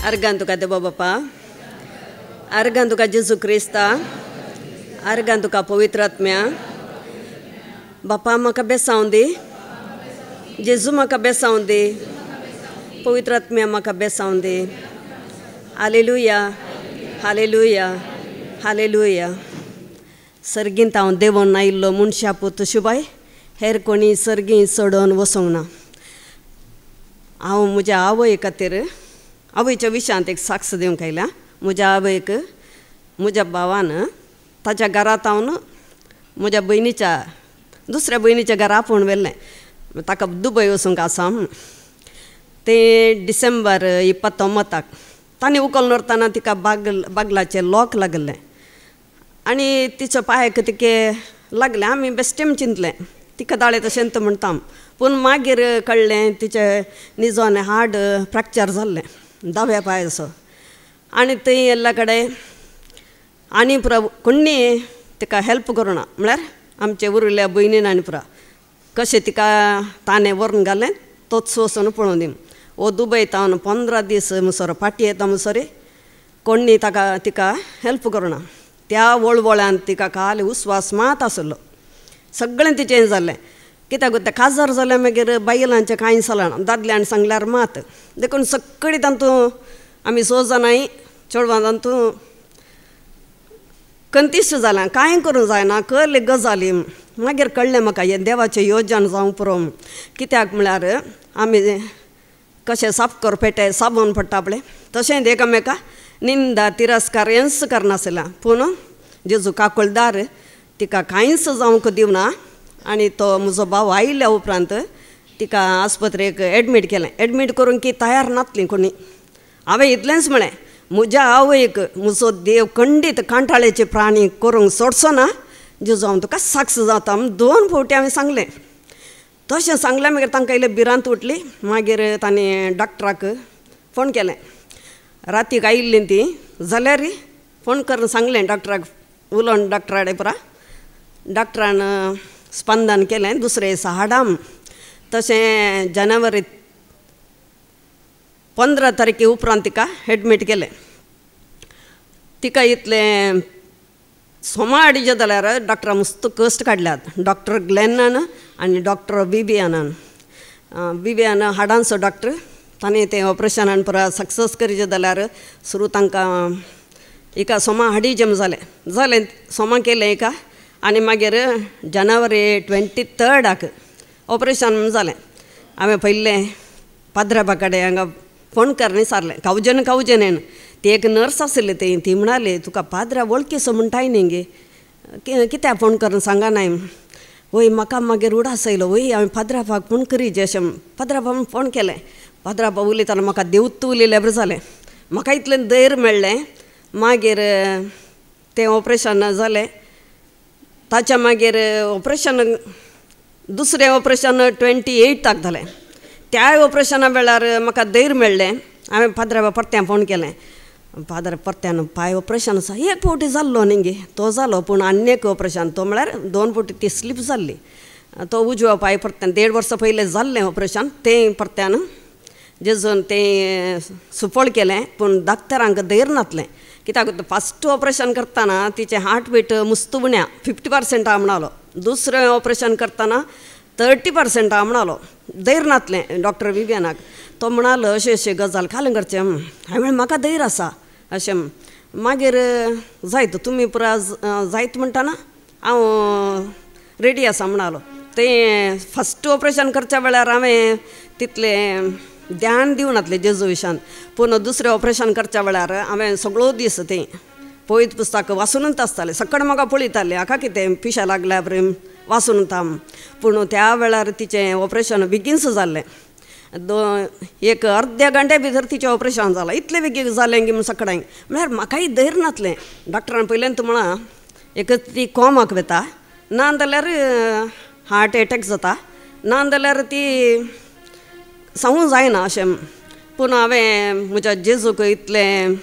Argan tuka Deva Bapa, Argan tuka Jesu Krista, Argan tuka Pavitratmya, Bapa maka besaundi, Jesu maka besaundi, Pavitratmya maka besaundi. Hallelujah, Hallelujah, Hallelujah. सर्गीन तावन देवोन नाइल्लो मुनशा पुत शुभाय हेर कोणी सर्गी सोडोन वसोंगना हांव म्हज्या आवय खातीर आवयच्या विशयांत एक साक्ष दिवंक आयल्या म्हज्या आवयक म्हज्या भावान ताच्या घरांत हांव म्हज्या भयणीच्या दुसऱ्या भयणीच्या घरा आपोवन व्हेल्लें ताका दुबय वचूंक आसा तें डिसेंबर 29 ताणें उखल नोरतना तिका बागलाचें लॉक लागलें आनी तिच्या पांयाक तिके लागलें आमी बेश्टें चिंतलें तिका दाळे तशें म्हणटा पूण मागीर कळ्ळें तिचें निजोन हाड फ्रॅक्चर जाल्लें दाव्या पांयाचो आनी थंय येल्ल्या कडेन आनी पुरो कोणी तिका हेल्प करूना म्हळ्यार आमचे उरिल्ल्या भयणीन आनी पुरो कशें तिका ताणें व्हरून घालें तोच वचून पळोवन दी वो दुबय तावन 15 दीस मुसोर फाटी येता मुसोरी कोणी तिका हेल्प करूना त्या वळवळ्यान तिका खाली उस्वास मात आसलो सगळें ती चेंज जालें कित्याक तें काजार जालें मागीर बायलांचें कांय जालें दादल्यान सांगल्यार मात देखून सगळीं तातूंत आमी 6 जाणांय चेडवां तातूंत कंतिश्ट जालें कांय करूंक जायना कसले गजाली मागीर कळ्ळें म्हाका हें देवाचें योजन जावं पुरो कित्याक म्हळ्यार आमी कशें साफ कर पेटे साबून पडटा पळय तशें एकामेका निंदा तिरस्कार हेंच करनासलें पूण जेजू काकूळदार तिका कांयच जावंक दिवना आनी तो म्हजो भाव आयिल्ल्या उपरांत तिका आस्पत्रेक एडमीट केलें एडमीट करूंक की तयार नासलीं कोणी हांवें इतलेंच म्हळें म्हज्या आवयक म्हजो देव खंडीत कांटाळेचे प्राणी करूंक सोडचो ना जेजू हांव तुका साक्ष जाता 2 फावटी हांवें सांगलें तशें सांगलें मागीर तांकां इल्लें भिरांत उठली मागीर ताणें डॉक्टराक फोन केलें रातीक आयिल्लीं ती जाल्यार फोन करून सांगलें डॉक्टराक उलोवन डॉक्टरा कडेन पुरा डॉक्टरान स्पंदन केलें दुसरे दिसा हाडाम तशें जानेवारी 15 तारखे उपरांत तिका एडमीट केलें तिका इतलें सोमा अडिजे जाल्यार डॉक्टरा मस्त कश्ट काडल्यात डॉक्टर ग्लेनान आनी डॉक्टर विवियान हाडांचो डॉक्टर ताणें तें ऑपरेशनान पुरा सक्सेस करीचे जाल्यार सुरू तांकां एका सोमा हाडिजम जालें सोमा केलें एका आनी मागीर जानेवारी 23 ऑपरेशन जालें हांवें पयलें पाद्राबा कडेन हांगा फोन करन विचारलें कावजेन ती एक नर्स आसली ती म्हणाली तुका पाद्रा वळखीचो म्हणटाय न्ही गे कित्याक फोन करून सांगनाय वय म्हाका मागीर उडास आयलो वय हांवें पाद्राबाक फोन करीचे अशें पाद्राबान फोन केलें पाद्राबा उलयताना म्हाका देवत्त उलयलें बरें जालें म्हाका इतलें धैर्य मेळ्ळें मागीर तें ऑपरेशन जालें ताच्या मागीर ऑपरेशन दुसरें ऑपरेशन 28 जालें त्या ऑपरेशना वेळार म्हाका धैर्य मेळ्ळें हांवें पाद्राबा परत्यान फोन केलें पाद्रा परत्यान पांय ऑपरेशन आसा एक फावटी जाल्लो न्ही गे तो जालो पूण आनी एक ऑपरेशन तो म्हळ्यार 2 फावटी ती स्लीप जाल्ली तो उजवा पांय परत्यान 1.5 वर्सां पयलें जाल्लें ऑपरेशन तें परत्यान जेजून तें सुफळ केलें पूण डॉक्टरांक धैर्य नासलें कित्याक फस्ट ऑपरेशन करतना तिचें हार्ट बीट मुस्त उण्या 50% हा म्हणलो दुसरें ऑपरेशन करतना 30% हा म्हणलो धैर्य नासलें डॉक्टर विवियानाक तो म्हणालो अशें गजाल खालें करचें हांवें म्हाका धैर्य आसा अशें मागीर जायत तुमी पुरा जायत म्हणटाना हांव रेडी आसा म्हणलो तें फस्ट ऑपरेशन करच्या वेळार हांवें तितलें ध्यान दिवं नासलें जेजू विशयान पूण दुसरें ऑपरेशन करच्या वेळार हांवें सगळो दीस तें पळयत पुस्तक वाचूनच आसतालें सकाळ म्हाका पळयतालें हाका कितें पिशा लागल्या बरें वाचून उरता पूण त्या वेळार तिचें ऑपरेशन बेगीनच जाल्लें एक अर्ध्या घंटे भितर तिचें ऑपरेशन जालां इतलें बेगीन जालें गी म्हूण सकाळीं म्हळ्यार म्हाकाय धैर्य नासलें डॉक्टरान पयलें तूं म्हणा एक ती कोमाक वेता ना जाल्यार हार्ट एटॅक जाता ना जाल्यार ती सांगूंक जायना अशें पूण हांवें म्हज्या जेजूक इतलें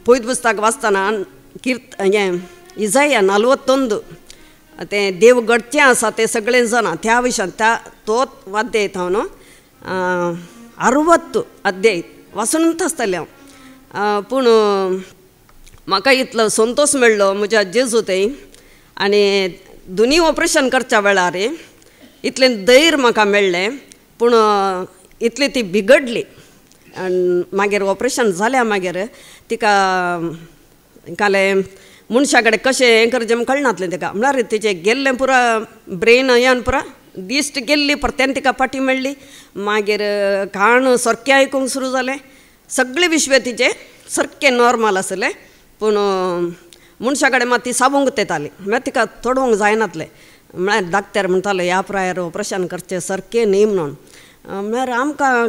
पळयत पुस्तक वाचतना हें इजाया 41 तें देव घडचें आसा तें सगळें जाणा त्या विशयान तोच वाद्य येता न्हू 60 अध्याय वाचूनच आसतलें हांव पूण म्हाका इतलो संतोश मेळ्ळो म्हज्या जेजू थंय आनी दोनी ऑपरेशन करच्या वेळार इतलें धैर्य म्हाका मेळ्ळें पूण इतली ती बिगडली आनी मागीर ऑपरेशन जाल्या मागीर तिका कालें मनशा कडेन कशें हें करचें म्हूण कळनासलें तिका म्हळ्यार तिचें गेल्लें पुरो ब्रेन हें पुरो दिश्ट गेल्ली परत्यान तिका पाटी मेळ्ळी मागीर कान सारकें आयकूंक सुरू जालें सगळें विश्व तिचें सारकें नॉर्मल आसलें पूण मनशा कडेन मात ती साबूंक येताली म्हळ्यार तिका तोडूंक जायनासलें म्हळ्यार डाक्टर म्हणटालो ह्या प्रायार ऑपरेशन करचें सारकें न्ही म्हणून म्हळ्यार आमकां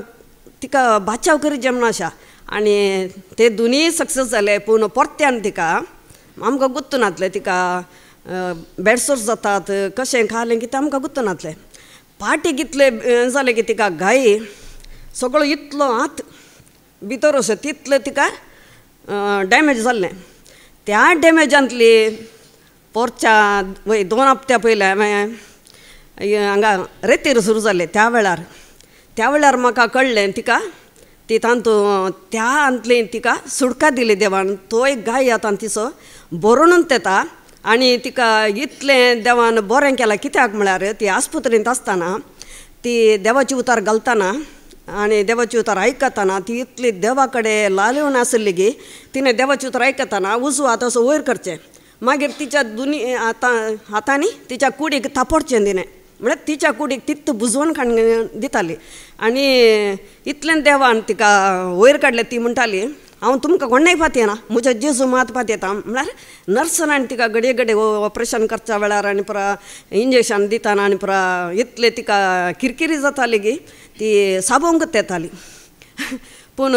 तिका बाचाव करीत जमना अशा आनी ते दोनीय सक्सेस जाले पूण परत्यान तिका आमकां गुर्तू नासलें तिका बेडसोर जातात कशें खालें कितें आमकां गुर्तू नासलें पाटीक इतलें जालें की तिका घाई सगळो इतलो हात भितर असो तितलें तिका डॅमेज जाल्लें त्या डॅमेजांतली पोरच्या वय 2 हप्त्या पयलीं हांवें हांगा रेतीर सुरू जालें त्या वेळार म्हाका कळ्ळें तिका ती तांतू त्या अंतली तिका सुडका दिली देवान तो एक गाय आतां तिचो बरोनूच येता आनी तिका इतलें देवान बरें केलां कित्याक म्हळ्यार ती आस्पत्रेंत आसतना ती देवाची उतार घालतना आनी देवाची उतार आयकतना ती इतली देवा कडेन लालून आसली की तिणें देवाची उतार आयकतना उजो आतां असो वयर करचें मागीर तिच्या दोनी हातांनी तिच्या कुडीक तापोडचें तिणें म्हळ्यार तिच्या कुडीक तित्त बुजवण दिताली आनी इतलें देवान तिका वयर काडलें ती म्हणटाली हांव तुमकां कोणाय पात येना म्हज्या जेजू मात पात येता म्हळ्यार नर्सनान तिका घडये ऑपरेशन करच्या वेळार आनी पुरा इंजेक्शन दितना आनी पुरा इतलें तिका किरकिरी जाताली की ती साबोंकूच येताली पूण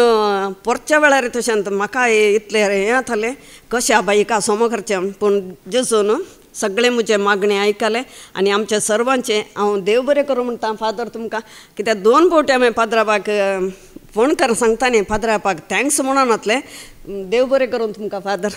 परच्या वेळार तशें म्हाका इतलें हें जातालें कशें बाईका सोमो करचें पूण जेजून सगळें म्हजें मागणें आयकलें आनी आमच्या सर्वांचें हांव देव बरें करूं म्हणटा फादर तुमकां कित्याक 2 फावटी हांवें फादरापाक फोन कर सांगता न्ही फादरापाक थँक्स म्हणून वतलें देव बरें करूं तुमकां फादर